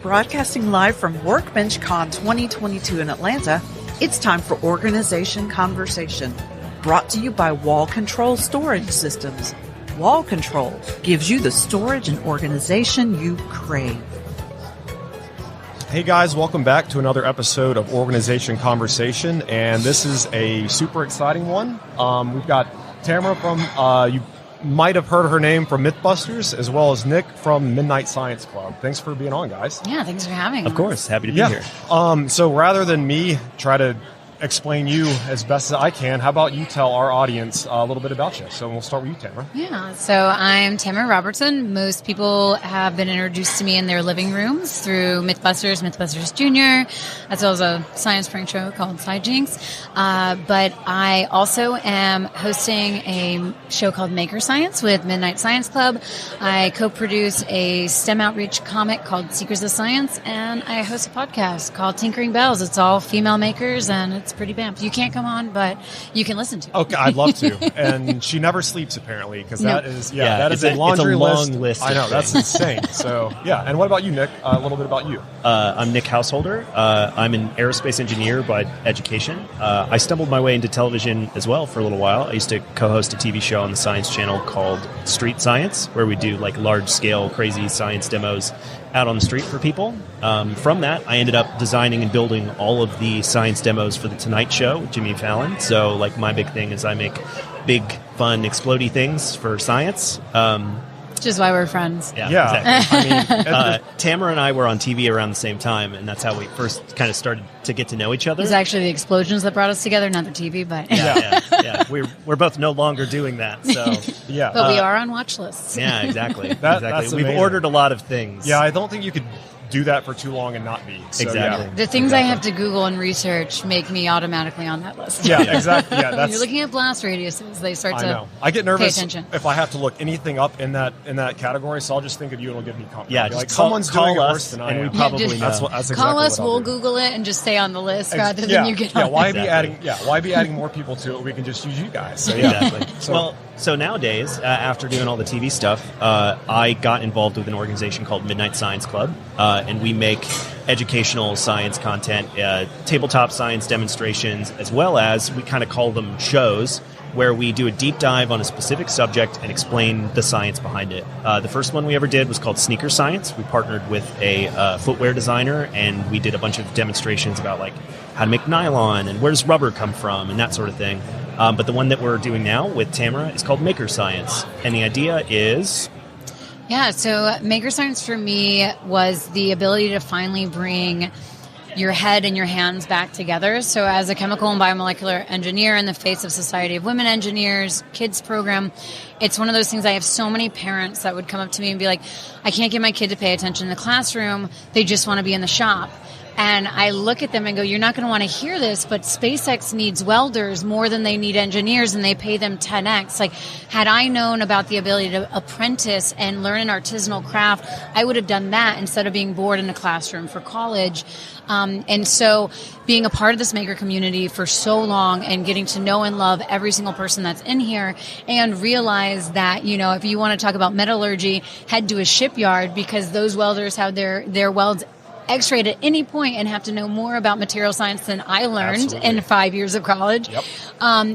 Broadcasting live from WORKBENCHcon 2022 in Atlanta, it's time for Organization Conversation, brought to you by Wall Control Storage Systems. Wall Control gives you the storage and organization you crave. Hey guys, welcome back to another episode of Organization Conversation, and this is a super exciting one. We've got Tamara from, you might have heard her name from Mythbusters, as well as Nick from Midnight Science Club. Thanks for being on, guys. Yeah, thanks for having us. Of course, happy to be here. So rather than me try to explain you as best as I can, how about you tell our audience a little bit about you? So we'll start with you, Tamara. Yeah, so I'm Tamara Robertson. Most people have been introduced to me in their living rooms through Mythbusters, Mythbusters Jr., as well as a science prank show called Side Jinx. But I also am hosting a show called Maker Science with Midnight Science Club. I co-produce a STEM outreach comic called Secrets of Science, and I host a podcast called Tinkering Bells. It's all female makers, and it's pretty bam. You can't come on, but you can listen to it. Okay, I'd love to. And she never sleeps, apparently, because that is a laundry long list. I know, that's insane. So, yeah. And what about you, Nick? A little bit about you. I'm Nick Householder. I'm an aerospace engineer by education. I stumbled my way into television as well for a little while. I used to co-host a TV show on the Science Channel called Street Science, where we do like large-scale, crazy science demos out on the street for people. From that, I ended up designing and building all of the science demos for The Tonight Show with Jimmy Fallon. So, like, my big thing is I make big, fun, explodey things for science. Which is why we're friends. Yeah. Exactly. I mean, Tamara and I were on TV around the same time, and that's how we first kind of started to get to know each other. It was actually the explosions that brought us together, not the TV, but... Yeah. We're both no longer doing that, so... yeah. But we are on watch lists. Yeah, exactly. That's We've amazing. ordered a lot of things. Yeah, I don't think you could do that for too long and not be. So, Exactly. Yeah. The things I have to Google and research make me automatically on that list. Yeah, exactly. Yeah, When that's. you're looking at blast radiuses, they start I to know. I get nervous pay attention. if I have to look anything up in that category, so I'll just think of you and it'll give me comfort. Yeah, I'll be just like someone's doing it call worse us, than I and am. we probably just- know. That's exactly Call us, what I'll we'll do. Google it, and just stay on the list rather than you get on why it. be Exactly. why be adding more people to it? We can just use you guys. So, Exactly. So- So nowadays, after doing all the TV stuff, I got involved with an organization called Midnight Science Club, and we make educational science content, tabletop science demonstrations, as well as we kind of call them shows, where we do a deep dive on a specific subject and explain the science behind it. The first one we ever did was called Sneaker Science. We partnered with a footwear designer, and we did a bunch of demonstrations about like how to make nylon and where does rubber come from and that sort of thing. But the one that we're doing now with Tamara is called Maker Science. And the idea is... Yeah, so Maker Science for me was the ability to finally bring your head and your hands back together. So as a chemical and biomolecular engineer in the face of Society of Women Engineers kids program, it's one of those things. I have so many parents that would come up to me and be like, I can't get my kid to pay attention in the classroom. They just want to be in the shop. And I look at them and go, you're not going to want to hear this, but SpaceX needs welders more than they need engineers, and they pay them 10x. Like, had I known about the ability to apprentice and learn an artisanal craft, I would have done that instead of being bored in a classroom for college. And so being a part of this maker community for so long and getting to know and love every single person that's in here, and realize that, you know, if you want to talk about metallurgy, head to a shipyard, because those welders have their welds X-rayed at any point and have to know more about material science than I learned Absolutely. in 5 years of college. Yep.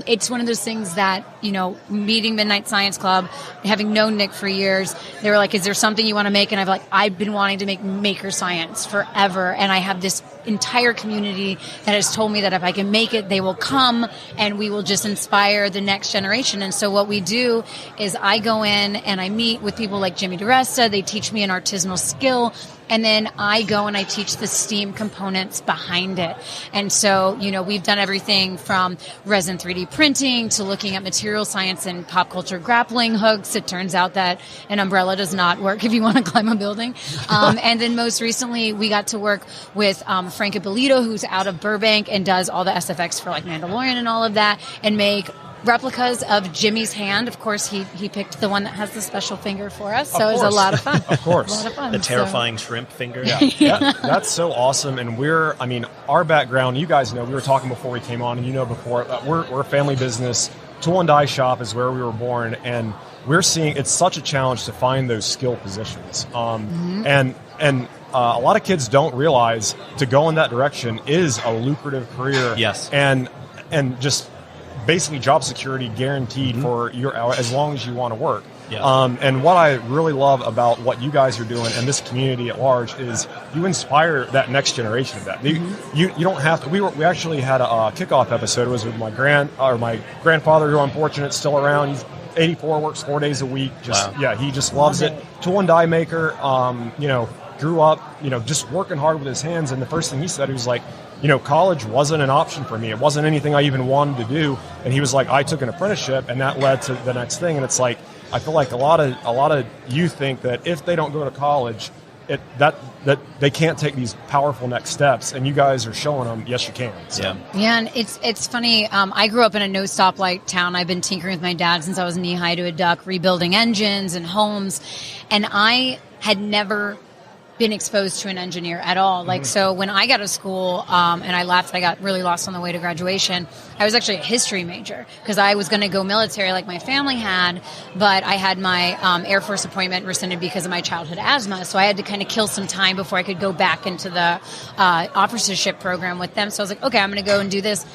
It's one of those things that, you know, meeting Midnight Science Club, having known Nick for years, they were like, is there something you want to make? And I've been wanting to make Maker Science forever. And I have this entire community that has told me that if I can make it, they will come and we will just inspire the next generation. And so what we do is I go in and I meet with people like Jimmy DiResta. They teach me an artisanal skill. And then I go and I teach the STEAM components behind it. And so, you know, we've done everything from resin 3D printing to looking at material science and pop culture grappling hooks. It turns out that an umbrella does not work if you want to climb a building. And then most recently, we got to work with Frank Ippolito, who's out of Burbank and does all the SFX for like Mandalorian and all of that, and make replicas of Jimmy's hand. Of course, he picked the one that has the special finger for us, so it was a lot of fun. Of course. A lot of fun. The terrifying shrimp finger. Yeah, that's so awesome. And our background, you guys know, we were talking before we came on, and you know before, we're a family business. Tool and die shop is where we were born, and we're seeing it's such a challenge to find those skill positions. And a lot of kids don't realize to go in that direction is a lucrative career. Yes. And just basically job security guaranteed for as long as you want to work. Yeah. And what I really love about what you guys are doing and this community at large is you inspire that next generation of that. You don't have to. We actually had a kickoff episode. It was with my grandfather, who I'm fortunate is still around. He's 84, works 4 days a week. He just loves it. Tool and die maker. Grew up, just working hard with his hands. And the first thing he said, he was like, college wasn't an option for me. It wasn't anything I even wanted to do. And he was like, I took an apprenticeship, and that led to the next thing. And it's like, I feel like a lot of youth think that if they don't go to college, that they can't take these powerful next steps. And you guys are showing them, yes, you can. So. Yeah, and it's funny. I grew up in a no stoplight town. I've been tinkering with my dad since I was knee high to a duck, rebuilding engines and homes, and I had never been exposed to an engineer at all. So when I got to school and I left, I got really lost on the way to graduation. I was actually a history major because I was going to go military like my family had, but I had my Air Force appointment rescinded because of my childhood asthma. So I had to kind of kill some time before I could go back into the officership program with them. So I was like, okay, I'm going to go and do this.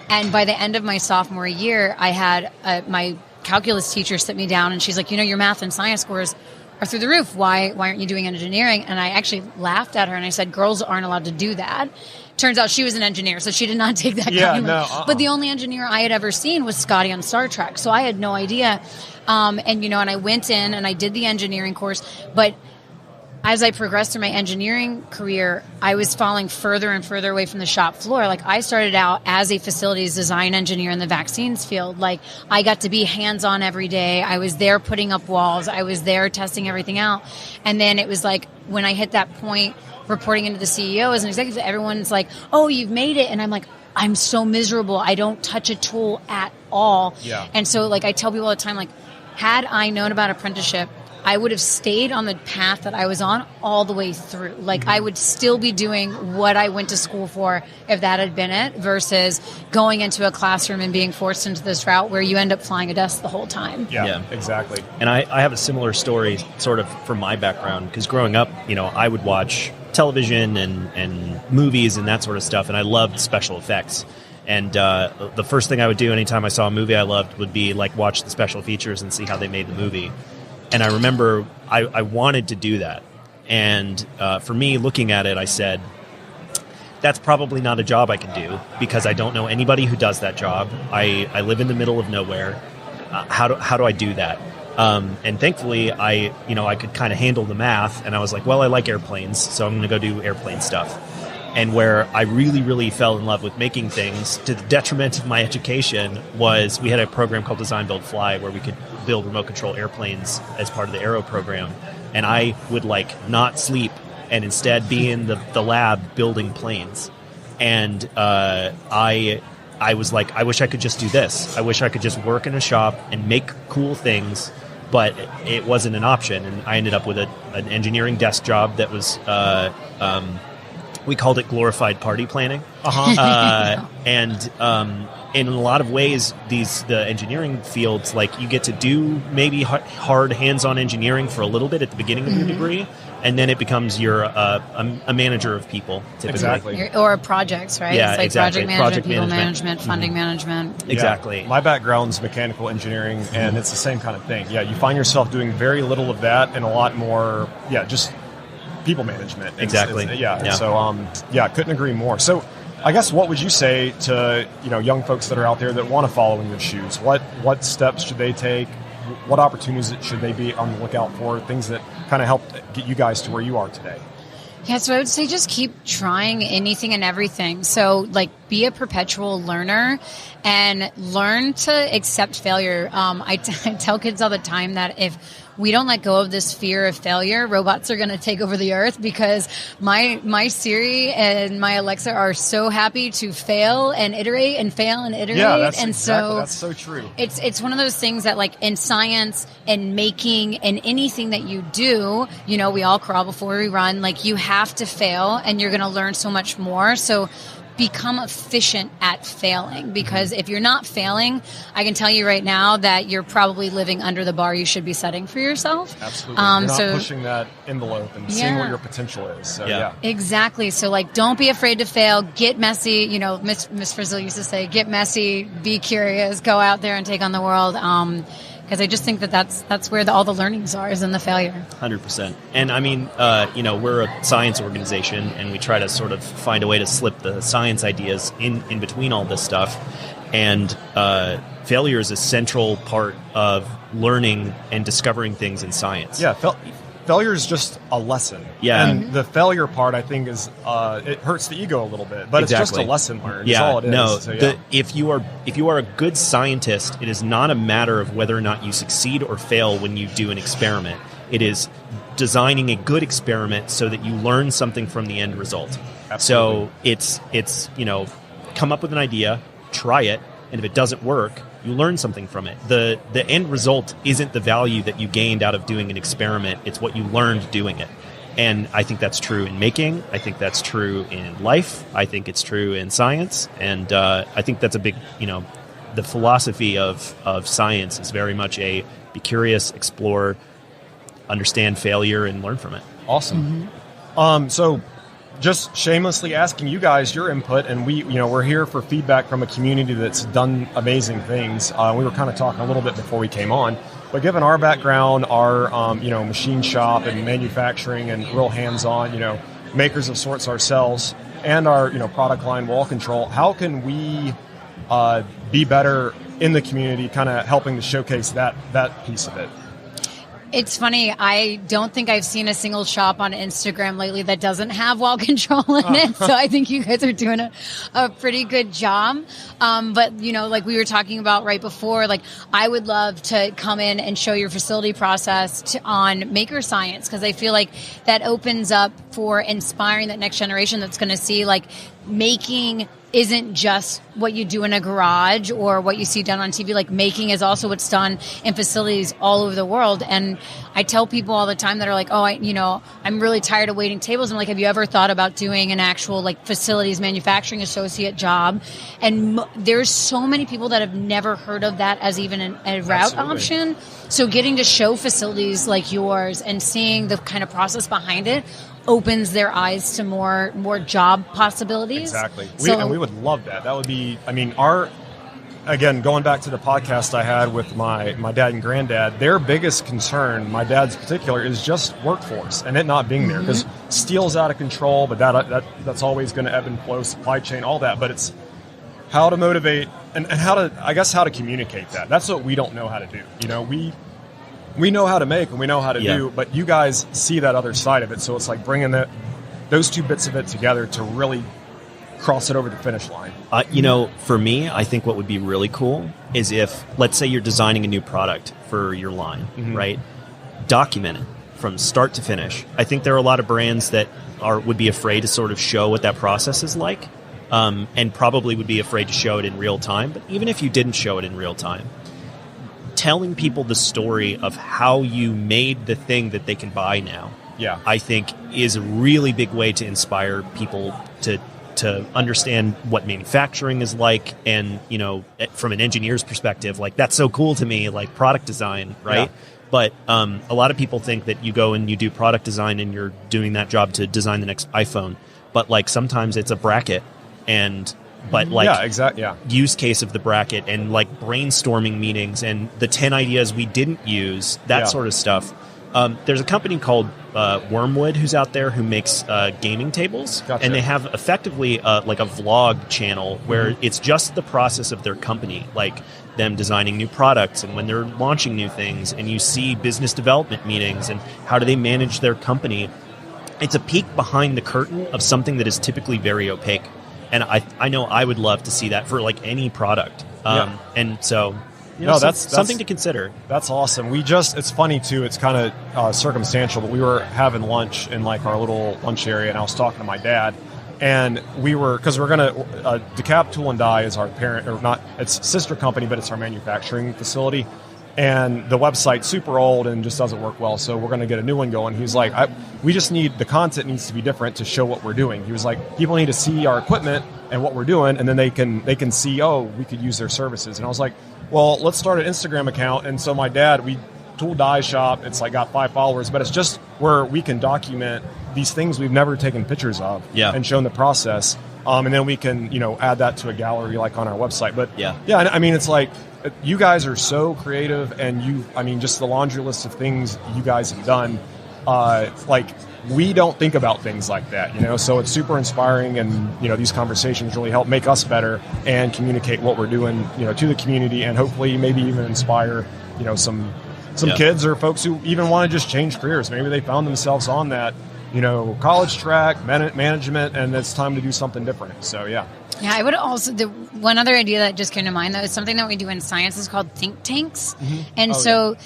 And by the end of my sophomore year, I had my calculus teacher sit me down, and she's like, your math and science scores are through the roof. Why aren't you doing engineering? And I actually laughed at her and I said, girls aren't allowed to do that. Turns out she was an engineer, so she did not take that kindly. But the only engineer I had ever seen was Scotty on Star Trek, so I had no idea. And I went in and I did the engineering course, but as I progressed through my engineering career, I was falling further and further away from the shop floor. I started out as a facilities design engineer in the vaccines field. I got to be hands-on every day. I was there putting up walls. I was there testing everything out. And then it was when I hit that point, reporting into the CEO as an executive, everyone's like, oh, you've made it. And I'm like, I'm so miserable. I don't touch a tool at all. Yeah. And so I tell people all the time, had I known about apprenticeship, I would have stayed on the path that I was on all the way through. I would still be doing what I went to school for if that had been it, versus going into a classroom and being forced into this route where you end up flying a desk the whole time. Yeah, exactly. And I have a similar story sort of from my background, because growing up, I would watch television and movies and that sort of stuff, and I loved special effects. And the first thing I would do anytime I saw a movie I loved would be watch the special features and see how they made the movie. And I remember I wanted to do that. And for me, looking at it, I said, that's probably not a job I can do because I don't know anybody who does that job. I live in the middle of nowhere. How do I do that? And thankfully, I could kind of handle the math. And I was like, well, I like airplanes, so I'm going to go do airplane stuff. And where I really, really fell in love with making things to the detriment of my education was we had a program called Design, Build, Fly where we could build remote control airplanes as part of the Aero program. And I would not sleep and instead be in the lab building planes. And I was like, I wish I could just do this. I wish I could just work in a shop and make cool things, but it wasn't an option. And I ended up with an engineering desk job that was... we called it glorified party planning. And in a lot of ways, the engineering fields, you get to do maybe hard hands-on engineering for a little bit at the beginning of your degree, and then it becomes you're a manager of people, typically. Exactly. Or projects, right? Yeah, it's exactly. project management, people management, funding management. Exactly. Yeah. My background's mechanical engineering, and it's the same kind of thing. Yeah, you find yourself doing very little of that and a lot more, just people management. Exactly. So, couldn't agree more. So, I guess what would you say to young folks that are out there that want to follow in your shoes? What steps should they take? What opportunities should they be on the lookout for? Things that kind of helped get you guys to where you are today. Yeah, so I would say just keep trying anything and everything. So, be a perpetual learner and learn to accept failure. I tell kids all the time that if we don't let go of this fear of failure, robots are going to take over the earth, because my Siri and my Alexa are so happy to fail and iterate and fail and iterate. Yeah, that's so true. It's one of those things that in science and making and anything that you do, we all crawl before we run. You have to fail and you're going to learn so much more. So become efficient at failing, because if you're not failing, I can tell you right now that you're probably living under the bar you should be setting for yourself. Absolutely. You're not pushing that envelope and seeing what your potential is. So, yeah. Exactly. So, like, don't be afraid to fail. Get messy. You know, Miss Frizzle used to say, get messy, be curious, go out there and take on the world. Because I just think that's where all the learnings are, is in the failure. 100%. And I mean, we're a science organization, and we try to sort of find a way to slip the science ideas in between all this stuff. And failure is a central part of learning and discovering things in science. Yeah, failure is just a lesson. Yeah. And the failure part, I think, is it hurts the ego a little bit, but it's just a lesson learned. Yeah, that's all it is. No, So, if you are a good scientist, it is not a matter of whether or not you succeed or fail when you do an experiment. It is designing a good experiment so that you learn something from the end result. Absolutely. So it's come up with an idea, try it, and if it doesn't work, you learn something from it. The end result isn't the value that you gained out of doing an experiment. It's what you learned doing it. And I think that's true in making. I think that's true in life. I think it's true in science. And I think that's a big, the philosophy of science is very much be curious, explore, understand failure, and learn from it. Awesome. So just shamelessly asking you guys your input, and we're here for feedback from a community that's done amazing things. We were kind of talking a little bit before we came on, but given our background, our machine shop and manufacturing and real hands-on, makers of sorts ourselves, and our product line Wall Control, how can we be better in the community, kind of helping to showcase that piece of it? It's funny. I don't think I've seen a single shop on Instagram lately that doesn't have wall control in it. So I think you guys are doing a pretty good job. But, like we were talking about right before, like I would love to come in and show your facility process on maker science, because I feel like that opens up for inspiring that next generation that's going to see like making isn't just what you do in a garage or what you see done on TV. Like making is also what's done in facilities all over the world. And I tell people all the time that are like, I'm really tired of waiting tables. I'm like, have you ever thought about doing an actual like facilities manufacturing associate job? And there's so many people that have never heard of that as even a route option. So getting to show facilities like yours and seeing the kind of process behind it opens their eyes to more job possibilities. Exactly. We would love that. That would be, again, going back to the podcast I had with my dad and granddad, their biggest concern, my dad's particular, is just workforce and it not being there, because steel's out of control, but that's always going to ebb and flow, supply chain, all that. But it's how to motivate and how to communicate that. That's what we don't know how to do. We know how to make and we know how to do, but you guys see that other side of it. So it's like bringing those two bits of it together to really cross it over the finish line. For me, I think what would be really cool is if, let's say you're designing a new product for your line, right? Document it from start to finish. I think there are a lot of brands that would be afraid to sort of show what that process is like, and probably would be afraid to show it in real time. But even if you didn't show it in real time, telling people the story of how you made the thing that they can buy now, I think is a really big way to inspire people to understand what manufacturing is like. And, from an engineer's perspective, like that's so cool to me, like product design, right? Yeah. But a lot of people think that you go and you do product design and you're doing that job to design the next iPhone. But like sometimes it's a bracket use case of the bracket and like brainstorming meetings and the 10 ideas we didn't use, that sort of stuff. There's a company called Wormwood who's out there who makes gaming tables. Gotcha. And they have effectively like a vlog channel where it's just the process of their company, like them designing new products and when they're launching new things, and you see business development meetings and how do they manage their company. It's a peek behind the curtain of something that is typically very opaque. And I know I would love to see that for like any product. And so, that's something to consider. That's awesome. It's funny too. It's kind of circumstantial, but we were having lunch in like our little lunch area, and I was talking to my dad, and because we're going to, DeKalb Tool and Die is our parent, or not, it's sister company, but it's our manufacturing facility. and the website's super old and just doesn't work well, so we're going to get a new one going. He was like, we just need, the content needs to be different to show what we're doing. He was like, people need to see our equipment and what we're doing, and then they can see, oh, we could use their services. And I was like, well, let's start an Instagram account. And so my dad, we Tool Die Shop, it's like got 5 followers, but it's just where we can document these things we've never taken pictures of and shown the process. And then we can, add that to a gallery like on our website. But I mean, it's like, you guys are so creative, and just the laundry list of things you guys have done, like, we don't think about things like that, so it's super inspiring, and, these conversations really help make us better and communicate what we're doing, to the community, and hopefully maybe even inspire, some kids or folks who even want to just change careers. Maybe they found themselves on that, college track, management, and it's time to do something different. So, yeah. Yeah, I would also, the one other idea that just came to mind, though, is something that we do in science is called think tanks. Mm-hmm. And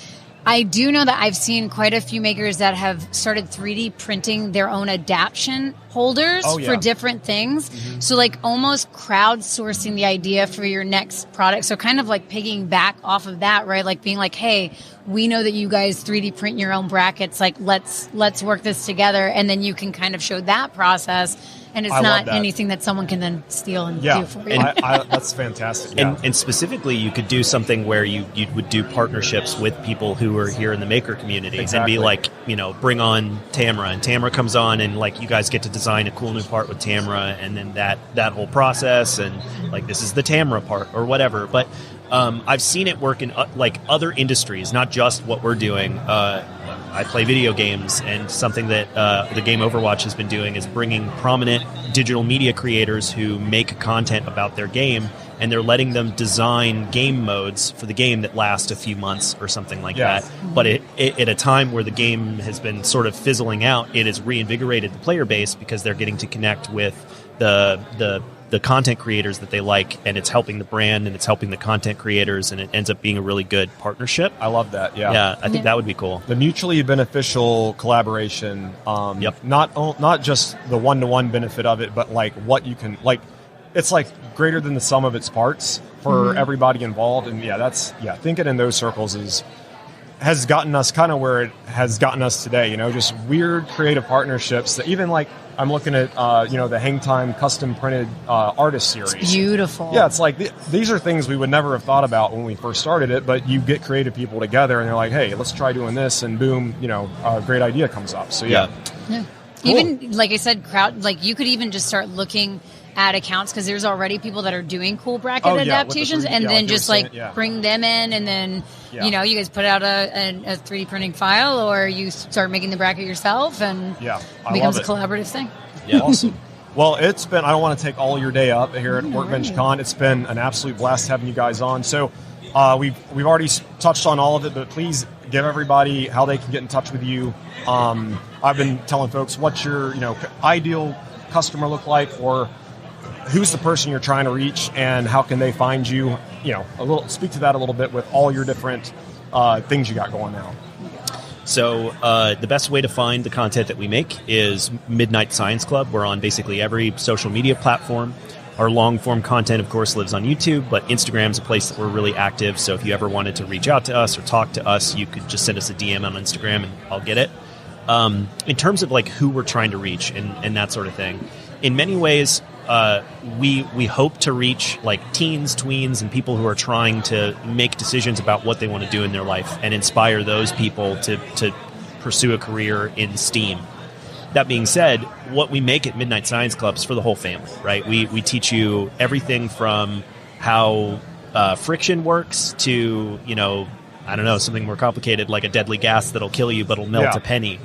I do know that I've seen quite a few makers that have started 3D printing their own adaptation holders for different things. Mm-hmm. So like almost crowdsourcing the idea for your next product. So kind of like picking back off of that, right? Like being like, hey, we know that you guys 3D print your own brackets. Like let's work this together. And then you can kind of show that process. And it's not anything that someone can then steal and do for you. That's fantastic. Yeah. And specifically, you could do something where you would do partnerships with people who are here in the maker community. Exactly. And be like, bring on Tamara. And Tamara comes on, and like you guys get to design a cool new part with Tamara. And then that whole process, and like this is the Tamara part or whatever. But I've seen it work in like other industries, not just what we're doing. I play video games, and something that the game Overwatch has been doing is bringing prominent digital media creators who make content about their game, and they're letting them design game modes for the game that last a few months or something like that. But at a time where the game has been sort of fizzling out, it has reinvigorated the player base because they're getting to connect with the content creators that they like, and it's helping the brand and it's helping the content creators, and it ends up being a really good partnership. I love that. Yeah, I think that would be cool. The mutually beneficial collaboration. Not just the one-to-one benefit of it, but like what you can like. It's like greater than the sum of its parts for everybody involved, and thinking in those circles has gotten us kind of where it has gotten us today. Just weird creative partnerships that even like. I'm looking at, the Hang Time custom printed artist series. It's beautiful. Yeah, it's like these are things we would never have thought about when we first started it, but you get creative people together and they're like, hey, let's try doing this, and boom, a great idea comes up. So, yeah. Cool. Even, like I said, you could even just start looking at accounts, because there's already people that are doing cool bracket adaptations, and then just bring them in, and then you guys put out a 3D printing file, or you start making the bracket yourself, and it becomes a collaborative thing. Yeah, awesome. Well, it's been, I don't want to take all your day up here at WorkBenchCon. It's been an absolute blast having you guys on. So we've already touched on all of it, but please give everybody how they can get in touch with you. I've been telling folks, what's your ideal customer look like, or who's the person you're trying to reach, and how can they find you? Speak to that a little bit with all your different things you got going now. So the best way to find the content that we make is Midnight Science Club. We're on basically every social media platform. Our long-form content, of course, lives on YouTube, but Instagram's a place that we're really active. So if you ever wanted to reach out to us or talk to us, you could just send us a DM on Instagram, and I'll get it. In terms of like who we're trying to reach and that sort of thing, in many ways, we hope to reach like teens, tweens, and people who are trying to make decisions about what they want to do in their life, and inspire those people to pursue a career in STEAM. That being said, what we make at Midnight Science Club is for the whole family, right? We teach you everything from how friction works to, I don't know, something more complicated like a deadly gas that'll kill you but will melt a penny,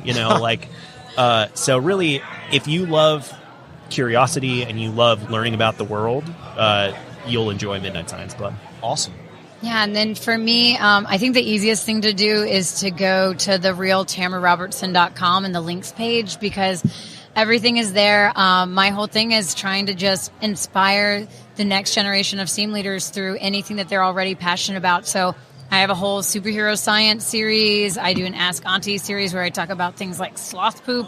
so really, if you love curiosity and you love learning about the world, you'll enjoy Midnight Science Club. Awesome. Yeah, and then for me, I think the easiest thing to do is to go to therealtamararobertson.com and the links page, because everything is there. My whole thing is trying to just inspire the next generation of STEAM leaders through anything that they're already passionate about. So I have a whole superhero science series. I do an Ask Auntie series where I talk about things like sloth poop.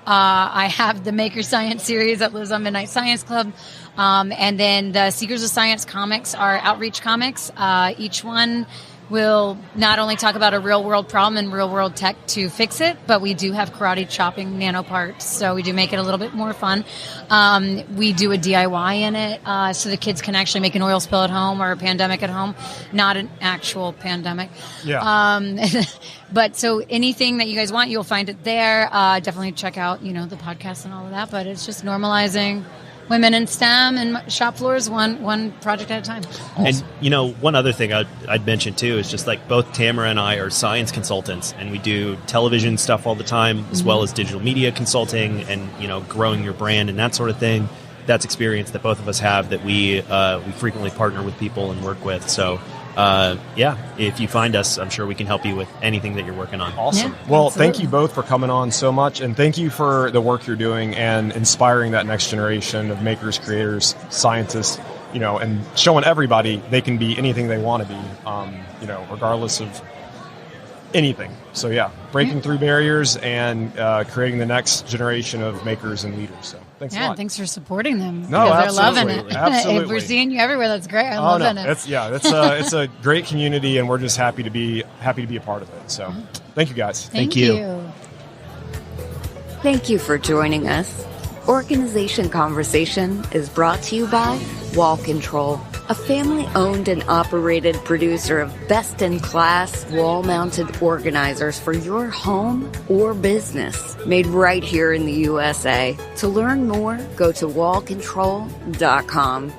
I have the Maker Science series that lives on Midnight Science Club. And then the Seekers of Science comics are outreach comics. Each one we'll not only talk about a real world problem and real world tech to fix it, but we do have karate chopping nano parts. So we do make it a little bit more fun. We do a DIY in it, so the kids can actually make an oil spill at home or a pandemic at home, not an actual pandemic. Yeah. But so anything that you guys want, you'll find it there. Definitely check out, the podcast and all of that, but it's just normalizing women in STEM and shop floors, one project at a time. And, one other thing I'd mention, too, is just like both Tamara and I are science consultants, and we do television stuff all the time, as well as digital media consulting and, growing your brand and that sort of thing. That's experience that both of us have that we frequently partner with people and work with. So, if you find us, I'm sure we can help you with anything that you're working on. Awesome. Yeah, well, absolutely. Thank you both for coming on so much, and thank you for the work you're doing and inspiring that next generation of makers, creators, scientists, and showing everybody they can be anything they want to be, regardless of anything. So breaking through barriers and creating the next generation of makers and leaders. So thanks a lot. Thanks for supporting them. No, because they're loving it. Absolutely. If we're seeing you everywhere, that's great. I'm loving it. It's a great community, and we're just happy to be a part of it. So thank you guys. Thank you. Thank you for joining us. Organization Conversation is brought to you by Wall Control, a family-owned and operated producer of best-in-class wall-mounted organizers for your home or business, made right here in the USA. To learn more, go to wallcontrol.com.